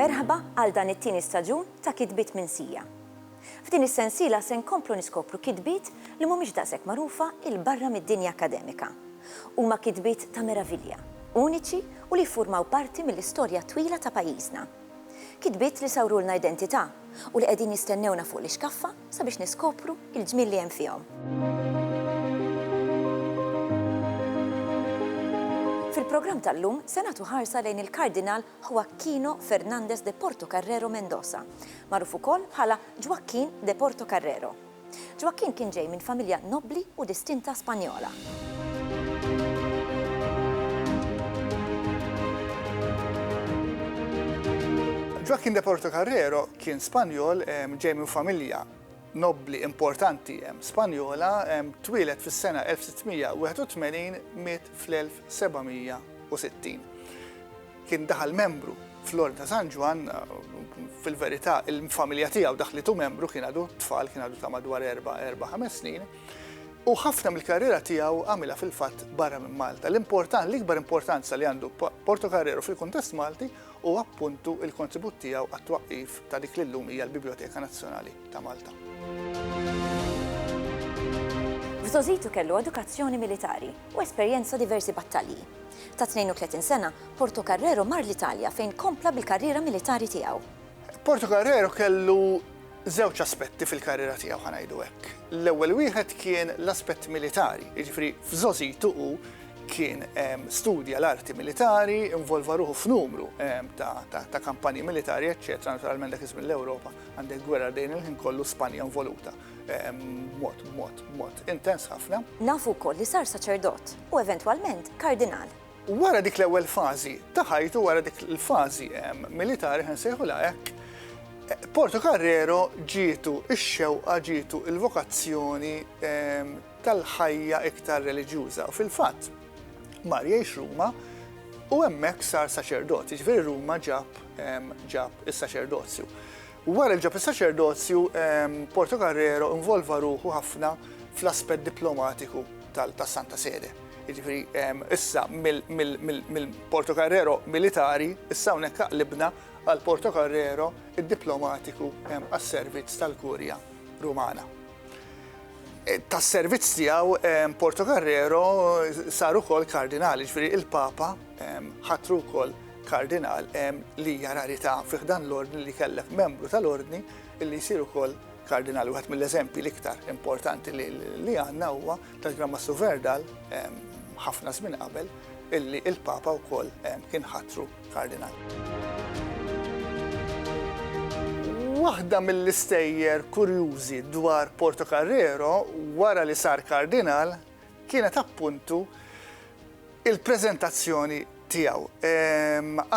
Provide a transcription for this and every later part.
Merħba għal dan it-tieni staġun ta' Kitbiet Minsija. F'din is-sensiela se nkomplu niskopru kitbiet li mhumiex daqshekk magħrufa il barra mid-dinja akademika. Huma kitbiet ta' meravilja, uniċi u li jiffurmaw parti mill-istorja twila ta' pajjiżna. Kitbiet li sawrulna identità u li qegħdin jistennewna fuq l-ixkaffa sabiex niskopru il-ġmiel li hemm fihom. Fil-programm tal-lum se nagħtu ħarsa lejn il-Kardinal Joaquino Fernández de Portocarrero Mendoza, magħruf ukoll bħala Joaquín de Portocarrero. Joaquín kien ġej minn familja nobbli u distinta Spanjola. Joaquín de Portocarrero kien Spanjol ġej minn familja nobbli importanti Spanjola, twilet fis-sena 1681 miet fl-1760. Kien daħal membru fl-Ordni ta' San Juan, fil-verità il-familja tiegħu daħlitu membru kien għadu tfal, kien għadu ta' madwar 4-5 snin, u ħafna mill-karriera tiegħu għamilha fil-fatt barra minn Malta. L-ikbar importanza li għandu Portocarrero fil-kuntest Malti u appuntu il-kontribut tiegħu għat-twaqqif ta' dik li llum hija l-Biblioteka Nazzjonali ta' Malta. F'żożitu kellu edukazzjoni militari u esperjenza diversi battalji. Ta' 32 sena, Portocarrero mar l-Italja fejn kompla bil-karriera militari tiegħu. Portocarrero kellu żewġ aspetti fil-karriera tiegħu ħanajdu hekk. L-ewwel wieħed kien l-aspett militari, jiġifieri f'żożitu kien studja l-arti militari, involva ruħu f'numru ta' kampanji militari, eċċetera. Naturalment dak iż-żmien l-Ewropa għandek gwerra dejn il-ħin kollu Spanja involuta b'mod intens ħafna. Nafu wkoll li sar saċerdot u eventwalment kardinal. Wara dik l-ewwel fażi ta' ħajtu, wara dik il-fażi militari ħansejħula hekk, Portocarrero ġietu ix-xewqa, ġietu il-vokazzjoni tal-ħajja iktar reliġjuża. U fil-fatt mar jgħix Ruma u hemmhekk sar saċerdot, jiġifieri Ruma ġab is-saċerdozju. Wara li ġab is-saċerdozju, Portocarrero involva ruħu ħafna fl-aspett diplomatiku tas-Santa Sede. Jiġifieri issa mill-Portocarrero militari, issa hawnhekk aqlibna għal Portocarrero id-diplomatiku għas-servizz tal-Kurja Rumana. Tas-servizz tiegħu Portocarrero sar ukoll kardinali, ġifieri il-Papa ħattru wkoll kardinal li hija rarità fih dan l-ordni li kellek membru tal-ordni li jsir ukoll kardinali. Wieħed mill-eżempji l-iktar importanti li għandna huwa tal-Grammastu Verdal ħafna żmien qabel illi il-Papa wkoll kien ħattru kardinal. Waħda mill-istejjer kurjużi dwar Portocarrero wara li sar kardinal kienet appuntu il-preżentazzjoni tiegħu.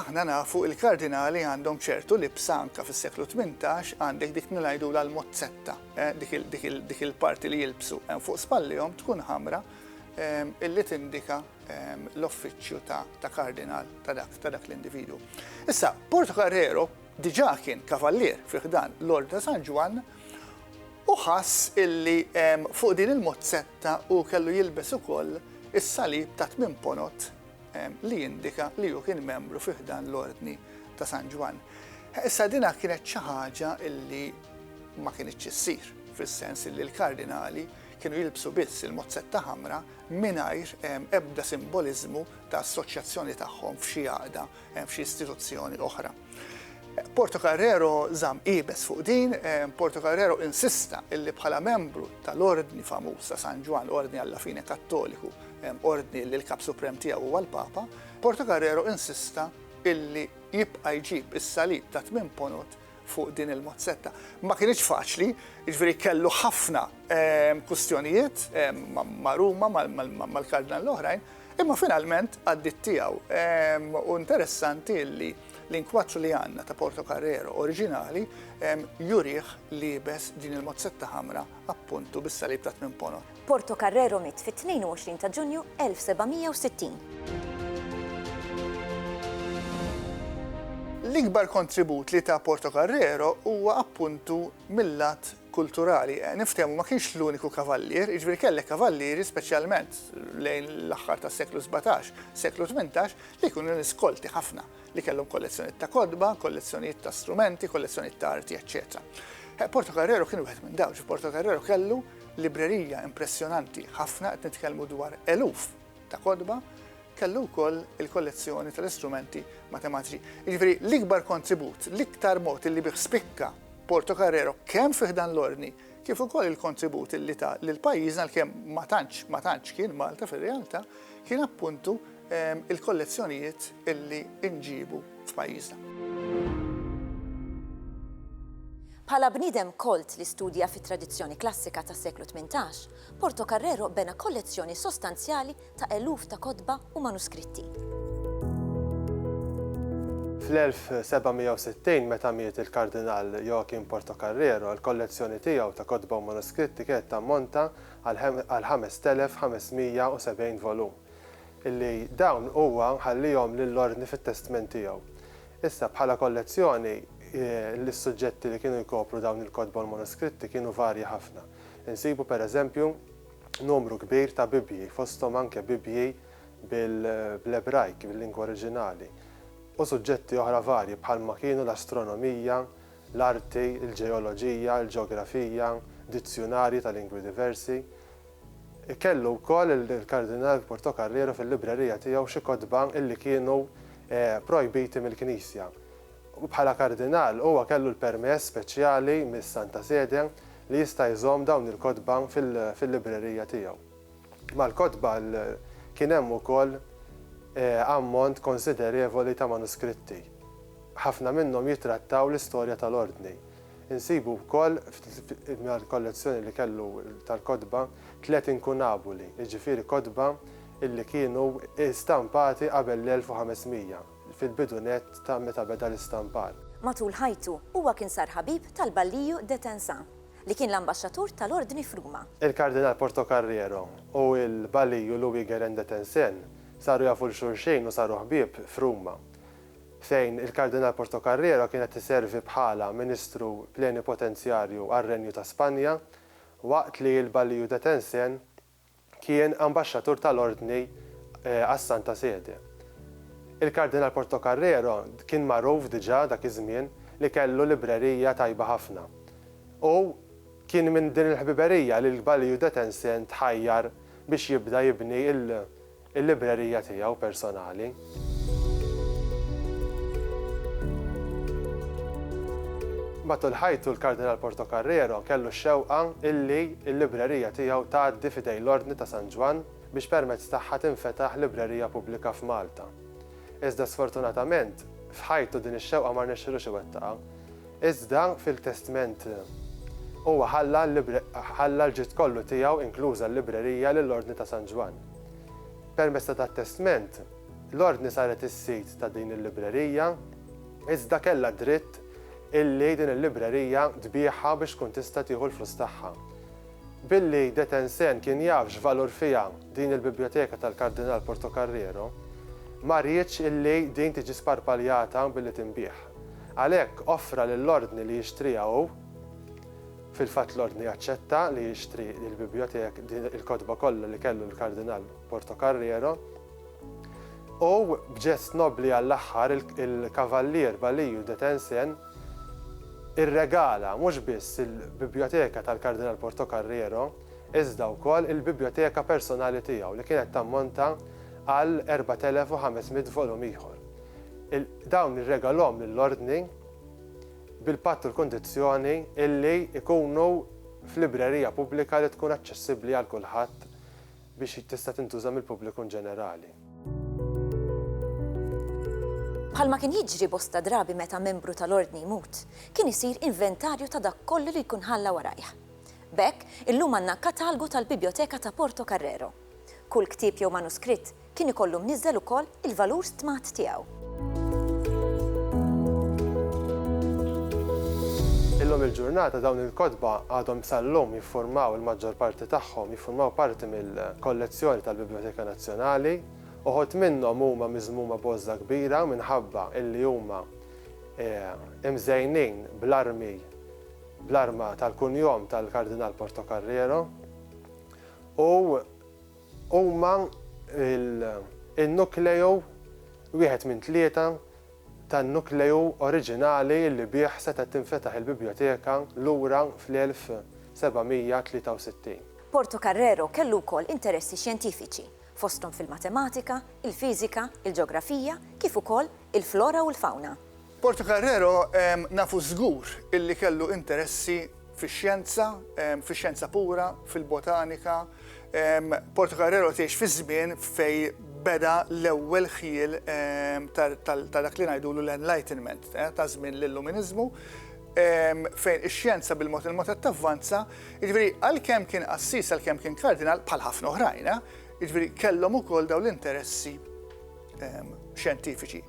Aħna nafu il-kardinali għandhom ċertu libsa anke fis-seklu 18 għandek dik ngħidula l-mozzetta, dik il-parti li jilbsu fuq spallihom tkun ħamra illi tindika l-offiċċju ta' kardinal ta' dak l-individu. Issa, Portocarrero diġà kien kavallier fih dan l-Ordni ta' San Juan u ħass illi fuq din il-mozzetta u kellu jilbes ukoll is-salib ta' 8 ponot li jindika li hu kien membru fih dan l-Ordni ta' San Juan. Issa dina kienet xi ħaġa illi ma kienitx issir, fis-sens illi l-kardinali kienu jilbsu biss il-mozzetta ħamra mingħajr ebda simboliżmu ta' assoċjazzjoni tagħhom f'xi għaqda, f'xi istituzzjoni oħra. Portocarrero żamm qiebes fuq din, Portocarrero insista illi bħala membru tal-ordni famuż ta' San Juan, ordni alla fine kattoliku, ordni li l-kap suprem tiegħu huwa l-Papa, Portocarrero insista illi jibqa' jġib is-salib ta' 8 ponot fuq din il-mozzetta. Ma kienx faċli, jiġifieri kellu ħafna kwistjonijiet ma' Ruma mal-kardinal l-oħrajn, imma finalment għaddit tiegħu. U interessanti li l-inkwattru li għandna ta' Portocarrero oriġinali jurih li jibes din il-mozzetta ħamra appuntu bis-salib ta' 8 ponot. Portocarrero miet fit-22 ta' Ġunju 1760. L-ikbar kontribut li ta' Portocarrero huwa appuntu mill-lat kulturali. Niftehmu ma kienx l-uniku kavallier, jiġifieri kellek kavallieri speċjalment lejn l-aħħar tas-seklu 17, seklu 18 li jkunu niskolti ħafna li kellhom kollezzjonijiet ta' kodba, kollezzjonijiet ta' strumenti, kollezzjonijiet ta' arti, eċċetera. Portocarrero kien wieħed minn dawk. Portocarrero kellu librerija impressjonanti ħafna qed nitkellmu dwar eluf ta' kodba, kellu wkoll il-kollezzjoni tal-istrumenti matematiċi. Jiġifieri l-ikbar kontribut, l-iktar mod li bih spikka Portocarrero kemm fih dan l-ordni kif ukoll il-kontribut li ta' lil pajjiżna kemm ma tantx kien Malta fir-realtà kien appuntu il-kollezzjonijiet illi inġibu f'pajjiżna. Bħala bniedem kolt li studja fit-tradizzjoni klassika tas-seklu 18, Portocarrero bena kollezzjoni sostanzjali ta' eluf ta' kodba u manuskritti. Fl-1760 meta miet il-Kardinal Joachim Portocarrero, l-kollezzjoni tiegħu ta' kodba u manuskritti kienet tammonta għal 5570 volum, illi dawn huwa ħallihom lill-ordni fit-testament tiegħu. Issa bħala kollezzjoni l-suġġetti li kienu jkopru dawn il-kodba u l-manuskritti kienu varji ħafna. Insibu pereżempju numru kbir ta' Bibji, fosthom anke Bibji bil-Ebrajk, bil-lingwa oriġinali. U suġġetti oħra varji bħalma kienu l-astronomija, l-arti, il-ġeoloġija, il-ġeografija, dizzjonarji ta' lingwi diversi. Kellu wkoll il-Kardinal Portocarrero fil-librerija tiegħu xi kodba illi kienu projbiti mill-Knisja. Bħala kardinal huwa kellu l-permess speċjali mis-Santa Sede li jista' jżomm dawn il-kodba fil-librerija tiegħu. Mal-kodba kien hemm ukoll ammont konsiderevoli ta' manuskritti. Ħafna minnhom jitrattaw l-istorja tal-ordni. Insibu wkoll mal-kollezzjoni li kellu tal-kodba 3 inkunabuli, jiġifieri kodba illi kienu stampati qabel l-1500 fil-bidunet ta' meta beda l-istampar. Matul ħajtu huwa kien sar ħabib tal-Balliju de Tensan li kien l-ambaxxatur tal-Ordni f'Ruma. Il-Kardinal Portocarrero u l-Balliju Louis Guérin de Tensen saru jafu l-xulxejn u saru ħbieb f'Ruma, fejn il-Kardinal Portocarrero kienet iservi bħala Ministru Plenipotenzjarju għar-Renju ta' Spanja, waqt li l-Balliju de Tensen kien ambaxxatur tal-Ordni għas-Santa Sede. Il-Kardinal Portocarrero kien magħruf diġà dak iż-żmien li kellu librerija tajba ħafna. U kien minn din il-ħbiberija li l-Balliju de Tensen tħajjar biex jibda jibni il-librerija tiegħu personali. Matul ħajtu l-Kardinal Portocarrero kellu xewqa illi l-librerija tiegħu tgħaddi fidej l-Ordni ta' San Ġwan biex permezz tagħha tinfetaħ librerija pubblika f'Malta. Iżda sfortunatament f'ħajtu din ix-xewqa ma rnexxilux iwettaqha. Iżda fil-testament huwa ħalla l-ġid kollu tiegħu inkluża l-librerija lill-Ordni ta' San Ġwan. Permezz tat-testament, l-Ordni saret is-sit ta' din il-librerija, iżda kellha dritt illi din il-librerija tbieħha biex tkun tista' tieħu l-flus tagħha. Billi de Tensen kien jaf x'valur fiha din il-biblioteka tal-Kardinal Portocarrero, ma rridx illi din tiġi sparpaljata billi tinbieħ. Għalhekk offra lill-Ordni li jixtriha hu, fil-fatt l-Ordni jaċċetta li jixtri l-biblioteka il-kodba kollha li kellu l-Kardinal Portocarrero, u b'ġest nobli għall-aħħar il-Kavallier Balliju de Tensen irregala mhux biss il-biblioteka tal-Kardinal Portocarrero, iżda wkoll il-biblioteka personali tiegħu li kienet tammonta għal 4500 volum ieħor. Dawn irregalhom lill-Ordni bil-patt u l-kondizzjoni illi ikunu f'librerija pubblika li tkun aċċessibbli għal kulħadd biex tista' tintuża mill-pubbliku ġenerali. Bħalma kien jiġri bosta drabi meta membru tal-Ordni jmut, kien isir inventarju ta' dak kollu li jkun ħalla warajh. B'hekk, illum għandna katalgu tal-Biblioteka ta' Portocarrero. Kull ktieb jew manuskritt kien ikollu mniżżel ukoll il-valur stmat tiegħu. Illum il-ġurnata dawn il-kodba għadhom sal-lum jiffurmaw il-maġġor parti tagħhom jiffurmaw parti mill-kollezzjoni tal-Biblioteka Nazzjonali, uħud minnhom huma miżmuma bożda kbira minħabba illi huma imżejnin bl-armi bl-arma tal-kunjom tal-Kardinal Portocarrero u huma il-nukleo wieħed minn tlieta tan-nukleo oriġinali li bih seta' tinfetaħ il-biblioteka lura fl-1763. Portocarrero kellu wkoll interessi xjentifiċi fosthom fil-matematika, il-fiżika, il-ġeografija, kif ukoll il-flora u l-fawna. Portocarrero nafu żgur illi kellu interessi fix-xjenza pura, fil-botanika. Portocarrero tgħix fi żmien fej beda l-ewwel ħiel ta' dak li ngħidulu l-Enlightenment, ta' żmien l-Illuminizmu, fejn ix-xjenza bil-mod il-mod tavvanza, jiġifieri għalkemm kien qassis, għalkemm kien kardinal bħal ħafna oħrajn, jiġifieri kellhom ukoll dawn l-interessi xjentifiċi.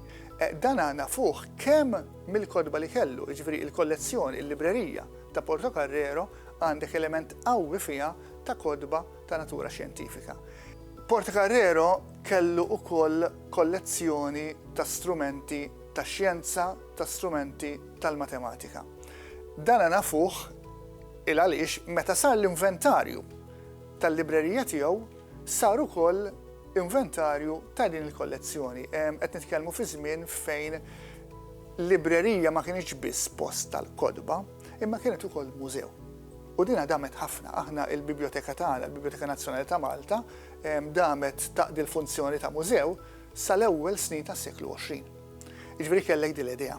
Dan nafuh kemm mill-kodba li kellu, jiġifieri il-kollezzjoni, il-librerija ta' Portocarrero għandek element qawwi fiha ta' kodba ta' natura xjentifika. Portocarrero kellu ukoll kollezzjoni ta' strumenti ta' xjenza, ta' strumenti tal-matematika. Dan nafuh il-għaliex meta sar l-inventarju tal-librerija tiegħu sar ukoll inventarju ta' din il-kollezzjoni. Qed nitkellmu fi żmien fejn librerija ma kienx biss post tal-kodba, imma kienet ukoll mużew. U dina damet ħafna. Aħna il-Biblioteka tagħna, il-Biblioteka Nazzjonali ta' Malta, damet taqdi l-funzjoni ta' mużew sal-ewwel snin tas-seklu 20. Jiġifieri kellek din l-idea.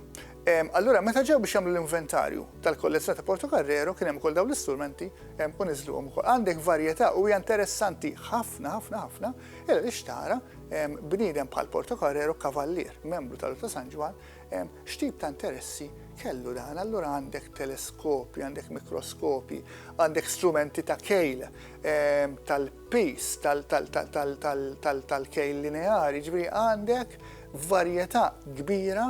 Allura meta ġew biex jagħmlu l-inventarju tal-kollezzjoni ta' Portocarrero kien hemm ukoll dawn l-istrumenti u niżluhom ukoll. Għandek varjetà u hija interessanti ħafna illa li xtara bniedem bħal Portocarrero kavallier, membru tal-Ordo ta' San Ġwan, x'tip ta' interessi kellu dan. Allura għandek teleskopi, għandek mikroskopi, għandek strumenti ta' kejl, tal-pis, tal-kejl lineari, ġifieri għandek varjetà kbira.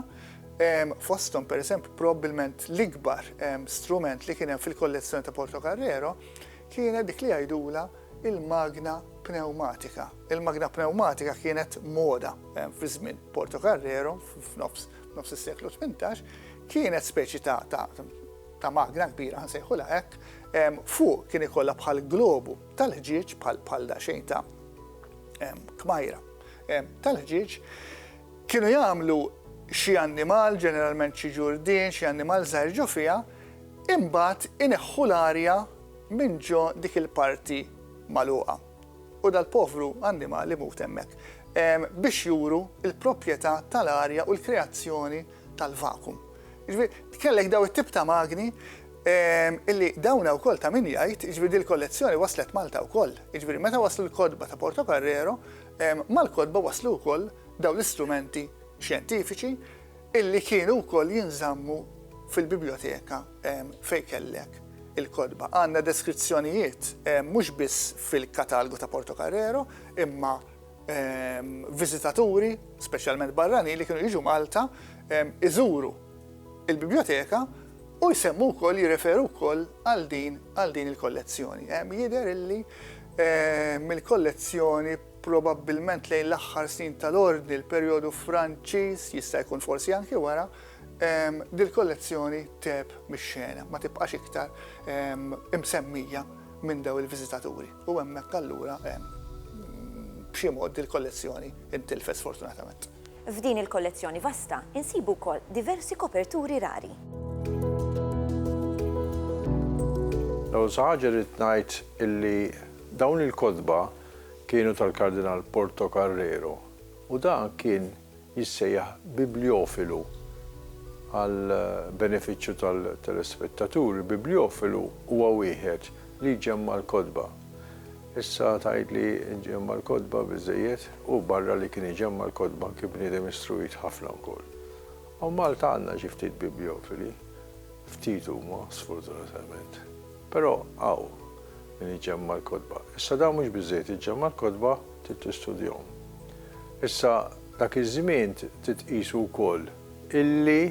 Fosthom pereżempju probabbilment l-ikbar strument li kien hemm fil-kollezzjoni ta' Portocarrero kienet dik li jgħidula il-magna pneumatika. Il-magna pneumatika kienet moda fi żmien Portocarrero f'nofs is-seklu 18, kienet speċi ta' magna kbira nsejħulha hekk, fuq kien ikollha bħal globu tal-ħġieġ bħal daqsxejn ta' kmajra tal-ħġieġ, kienu jagħmlu xi annimal, ġeneralment xi ġurdien, xi annimal żgħir ġo fiha, imbagħad ineħħu l-arja minn ġo dik il-parti magħluqa. U dal-povru annimal imut hemmhekk biex juru l-proprjetà tal-arja u l-kreazzjoni tal-vakum. Jiġifieri kellek daw it-tip ta' magni illi dawna wkoll ta' min jgħid, jiġifieri l-kollezzjoni waslet Malta wkoll. Jiġifieri meta waslu l-kodba ta' Portocarrero, mal-kodba waslu wkoll dawn l-istrumenti xjentifiċi illi kienu wkoll jinżammu fil-biblioteka fejn kellek il-kodba. Għandna deskrizzjonijiet mhux biss fil-katalgu ta' Portocarrero, imma viżitaturi, speċjalment barranin li kienu jiġu Malta, iżuru il-biblioteka u jsemmu wkoll jirreferu wkoll għal din il-kollezzjoni. Jidher illi mill-kollezzjoni probabbilment lejn l-aħħar snin tal-ordni l-perjodu Franċiż jista' jkun forsi anke wara, dil-kollezzjoni teb mix-xena, ma tibqax iktar imsemmija minn daw il-viżitaturi. U hemmhekk allura b'xi mod dil-kollezzjoni intilfet sfortunatament. F'din il-kollezzjoni vasta insibu wkoll diversi koperturi rari. Law ħaġa rid ngħid illi dawn il-kodba kienu tal-Kardinal Portocarrero u dan kien jissejjaħ bibliofilu għal benefiċċju tal-telespettaturi. Bibliofilu huwa wieħed li ġemma l-kodba. Issa tgħid li ġemma l-kodba biżżejjed u barra li kien iġemma l-kodba kien bniedem istruit ħafna wkoll. U Malta għandna xi ftit bibliofili, ftit huma sfortunatament. Però hawn min iġemma l-kodba. Issa dawn mhux biżżejjed iġemma l-kodba trid tistudjahom. Issa dak iż-żmien titqisu wkoll illi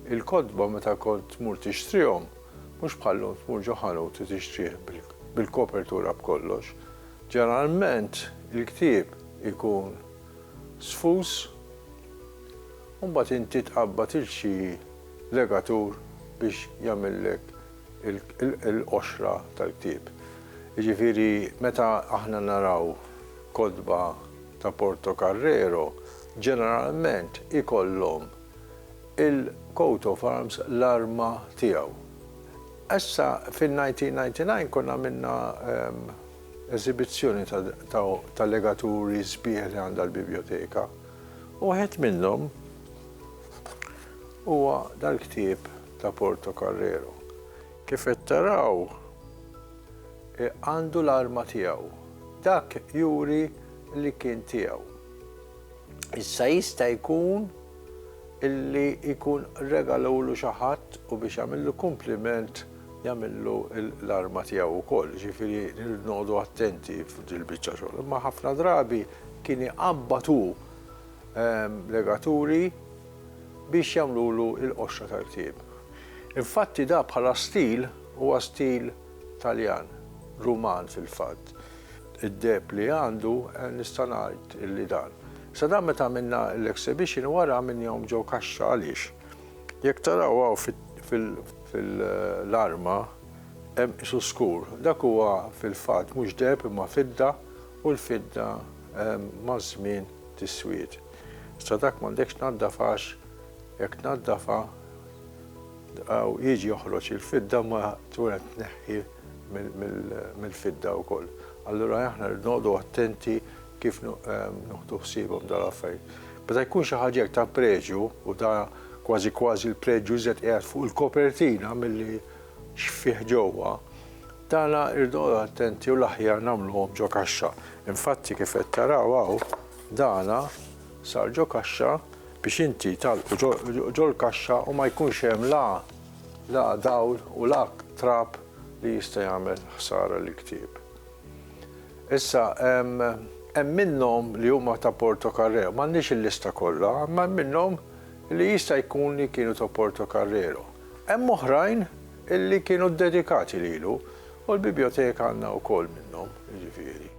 il-kodba meta kont tmur tixtrihom mhux bħallhom tmur ġo ħanut tixtrih bil-kopertura b'kollox. Ġeneralment il-ktieb ikun sfus u mbagħad inti tqabbad il xi legatur biex jagħmellek il-qoxra tal-ktieb. Jiġifieri meta aħna naraw kodba ta' Portocarrero, ġeneralment ikollhom il-coat of arms l-arma tiegħu. Issa fil-1999 konna minna eżibizzjoni ta' legaturi sbieħ li għandha l-biblioteka. U wieħed minnhom huwa dal-ktieb ta' Portocarrero. Kif qed taraw għandu l-arma tiegħu. Dak juri li kien tiegħu. Issa jista' jkun illi jkun regalawlu xi ħadd u biex jagħmillu kumpliment jagħmillu l-arma tiegħu wkoll. Ġifieri noqogħdu attenti fil-biċċa xogħol. Imma ħafna drabi kien iqabbatu legaturi biex jagħmlulu l-qoxra tal-ktieb. Infatti da bħala stil huwa stil Taljan, Ruman fil-fatt. Id-deb li għandu nista' ngħid illi dan. Sa dan meta għamilna l-exhibition wara minnhom ġew kaxxa għaliex. Jekk taraw fil-arma hemm isu skur. Dak huwa fil-fatt mhux deb imma fidda u l-fidda ma' żmien tiswied. Sa dak m'għandekx tnaddafax, jekk tnaddafa aw jiġi joħroġ il-fidda ma turet tneħħi mill-fidda wkoll. Allura aħna noqogħdu attenti kif noħdu ħsiebhom dal-affarijiet. Meta jkun xi ħaġa ta' preġju u da kważi l-preġju żed qiegħed fuq il-kopertina milli xfih ġewwa, dana irdoqgħu attenti u l-aħjar nagħmluhom ġo kaxxa. Infatti kif qed taraw hawn dana sar ġo kaxxa biex inti talqu ġo l-kaxxa u ma jkunx hemm la dawl u la trab li jista' jagħmel ħsara l-ktieb. Issa hemm minnhom li huma ta' Portocarrero, m'għandniex il-lista kollha, imma minnhom li jista' jkun li kienu ta' Portocarrero. Hemm oħrajn illi kienu dedikati lilu u l-biblioteka għandna wkoll minnhom, jiġifieri.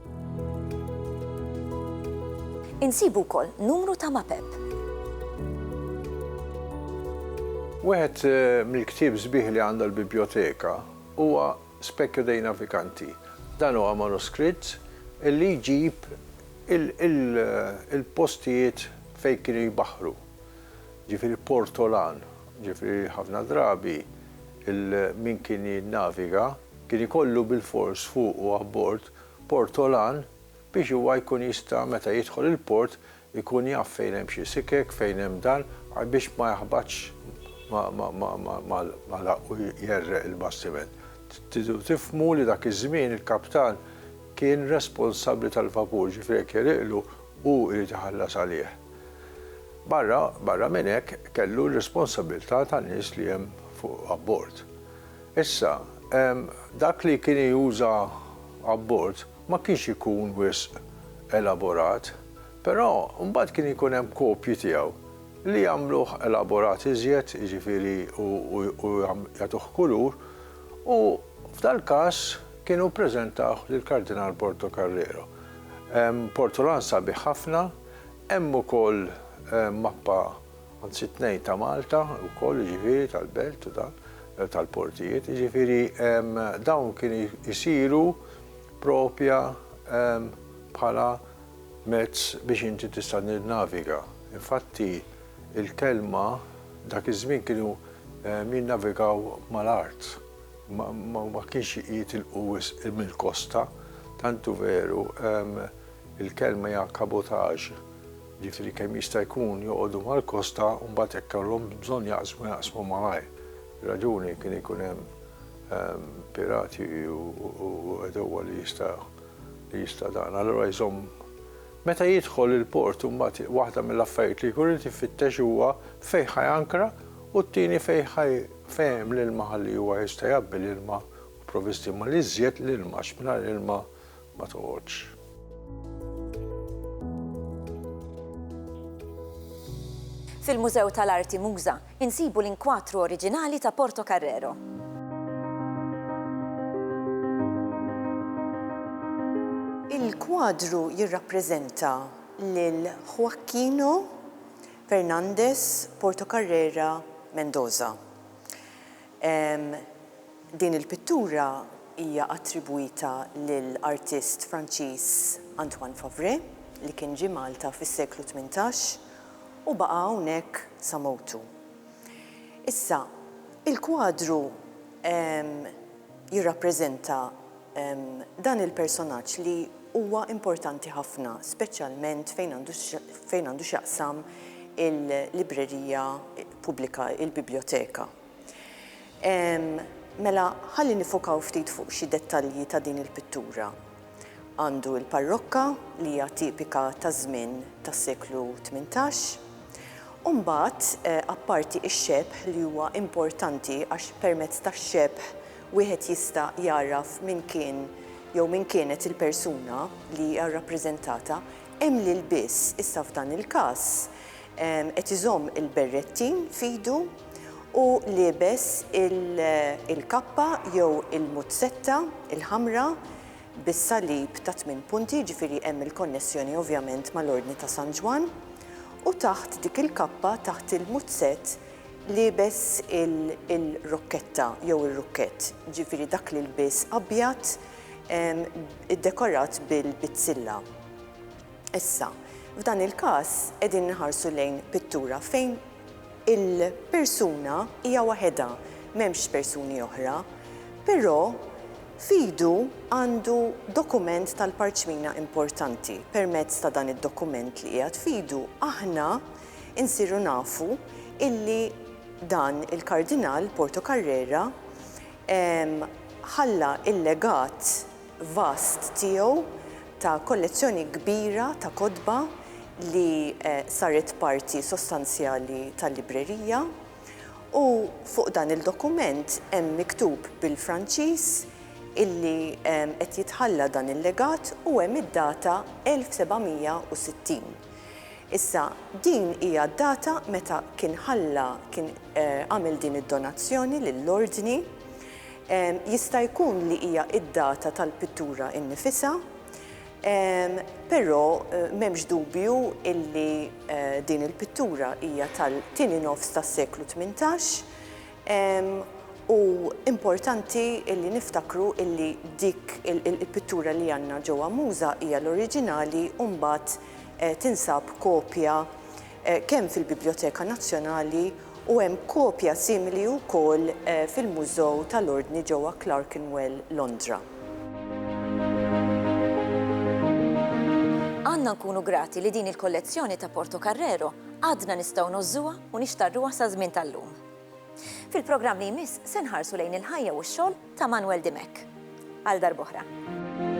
Insibu wkoll numru ta' mapep. Wieħed mill-ktieb sbieħ li għandha l-biblioteka huwa Specchio dei Naviganti. Dan huwa manuskritt li jġib il-postijiet fejn kienu jbaħħru. Ġifieri Portolan, ġifieri ħafna drabi min kien jinnaviga kien ikollu bil-fors fuq u abbord Portolan biex huwa jkun jista' meta jidħol il-port ikun jaf fejn hemm xi sikek, fejn hemm dan biex ma jaħbadx ma laqgħu jerreq il-bastiment. Tifhmu li dak iż-żmien il-kaptan kien responsabbli tal-vapur, ġifieri jeriqlu u jrid iħallas għalih. Barra minn hekk kellu r-responsabilità tan-nies li hemm fuq abbord. Issa, dak li kien juża abbord ma kienx ikun wisq elaborat, però mbagħad kien ikun hemm kopji tiegħu li jagħmluh elaborat iżjed, jiġifieri u jagħtuh kulur, u f'dal każ kienu ppreżentaw lill-Kardinal Portocarrero. Portolan sabiħ ħafna, hemm ukoll mappa anzi tnejn ta' Malta wkoll jiġifieri tal-belt u tal-portijiet, jiġifieri dawn kienu jsiru propja bħala mezz biex inti tista' ninnaviga. Infatti il-kelma dak iż-żmien kienu jinnavigaw mal-art. Ma kienx jitilqu mill-kosta, tantu veru il-kelma hija kabotaġġ. Ġifieri kemm jista' jkun joqogħdu mal-kosta u mbagħad hekk kellhom bżonn jaqsmu malajr. Raġuni kien ikun hemm pirati u edewa li jista' dan. Allura jżomm meta jidħol il-port u mbagħad waħda mill-affarijiet li jkun tifittex huwa fejn ħajankra u t-tieni fejn l-ilma ħalli huwa jista' jabbi l-ilma u provvisti ma li żjed l-ilma x'mingħajr l-ilma ma toqgħodx. Fil-Mużew tal-Arti Muża insibu l-inkwatru oriġinali ta' Portocarrero. Il-kwadru jirrappreżenta lil Joaquino Fernández Portocarrera Mendoza. Din il-pittura hija attribwita lill-artist Franċiż Antoine Favre li kien ġie Malta fis-seklu 18 u baqa' hawnhekk sa mowtu. Issa, il-kwadru jirrappreżenta dan il-personaġġ li huwa importanti ħafna, speċjalment fejn għandu x'jaqsam il-librerija pubblika, il-biblioteka. Mela, ħalli nifokaw ftit fuq xi dettalji ta' din il-pittura. Għandu il-parrokka li hija tipika ta' żmien tas-seklu 18. U mbagħad apparti x-xebħ li huwa importanti għax permezz tax-xebħ wieħed jista' jaraf min kien jew min kienet il-persuna li hija rrappreżentata, hemm l-ilbies issa f'dan il-każ qed iżomm il-berrettin f'idu u liebes il-kappa jew il-muzzetta il-ħamra bis-salib ta' 8 punti, ġifieri hemm il-konnessjoni ovvjament mal-Ordni ta' San Ġwan, u taħt dik il-kappa, taħt il-muzzett, liebes il-rokketta jew il-rukkett, ġifieri dak li lbies abjad iddekorat bil-bizzilla. Issa, f'dan il-każ qegħdin nħarsu lejn pittura fejn il-persuna hija waħedha, m'hemmx persuni oħra, però f'idu għandu dokument tal-parċmina importanti. Permezz ta' dan id-dokument li qiegħed f'idu aħna insiru nafu illi dan il-Kardinal Portocarrera ħalla il-legat vast tiegħu ta' kollezzjoni kbira ta' kodba li saret parti sostanzjali tal-librerija u fuq dan il-dokument hemm miktub bil-Franċiż illi qed jitħalla dan il-legat u hemm id-data 1760. Issa, din hija d-data meta kien għamel din id-donazzjoni lill-ordni. Jista' jkun li hija id-data tal-pittura innifisha, però m'hemmx dubju illi din il-pittura hija tal-tieni nofs tas-seklu 18 u importanti illi niftakru illi dik il-pittura li għandna ġewwa Muża hija l-oriġinali u mbagħad tinsab kopja kemm fil-Biblioteka Nazzjonali u hemm kopja simili wkoll fil-Mużew tal-Ordni ġewwa Clerkenwell, Londra. Għandna nkunu grati li din il-kollezzjoni ta' Portocarrero għadna nistgħu nożżuha u nixtarruha sa żmien tal-lum. Fil-programm li jmiss se nħarsu lejn il-ħajja u x-xogħol ta' Manuel Dimek. Għal darb'oħra.